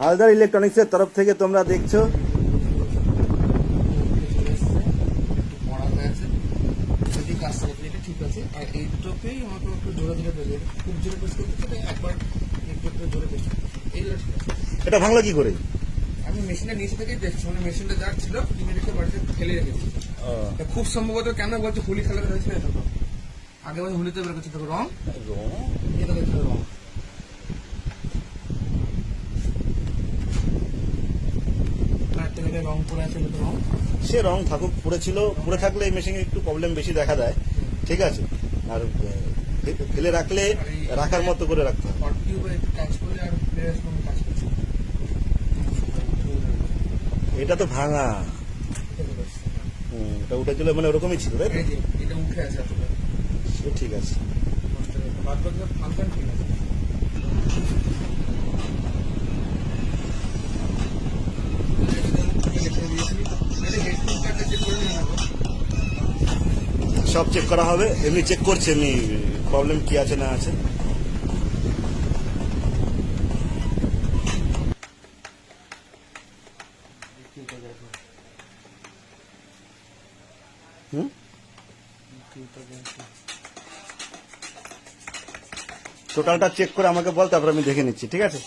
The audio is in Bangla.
হালদার ইলেকট্রনিক্সের তরফ থেকে তোমরা দেখছো পড়া হয়ে আছে, যদি কাজটা করতে এটা ঠিক আছে। আর এই দুটোকেই আমাকে একটু জোরে ধরে প্রেস, খুব জোরে প্রেস করতে হবে, একবার একটু একটু জোরে প্রেস করতে হবে, এইগুলো ঠিক আছে। এটা ভাঙলো কি করে? আমি মেশিনটা নিচে থেকেই দেখছি, মানে মেশিনটা যা ছিল কিনে রেখে বাড়িতে ফেলে রেখেছি। তা খুব সম্ভবত কেন বলছে হোলি খেলাতে হয়েছিল এটা তো আগে বছর হোলিতে বের করছে, তোকে রং এটা দেখছিল রং। একটা জায়গায় রং পড়ে আছে, এটা তো রং। সে রং থাকুক, পড়েছিল, পড়ে থাকলে এই মেশিনে একটু প্রবলেম বেশি দেখা দেয়, ঠিক আছে। আর ফেলে রাখলে রাখার মতো করে রাখতে হবে। হট টিউবে একটু টাচ করলে আর প্লেয়ার্স কোনো কাজ করছে। এটা তো ভাঙা, এটা উঠেছিল মানে ওরকমই ছিল, তাই তো? এই যে এটা উঠে আছে আসলে, সে ঠিক আছে। বাদ বাকি ফাংশন ঠিক আছে। সব চেক করা হবে, এমনি চেক করছে এমনি প্রবলেম কি আছে না আছে। টোটালটা চেক করে আমাকে বল, তারপর আমি দেখে নিচ্ছি, ঠিক আছে।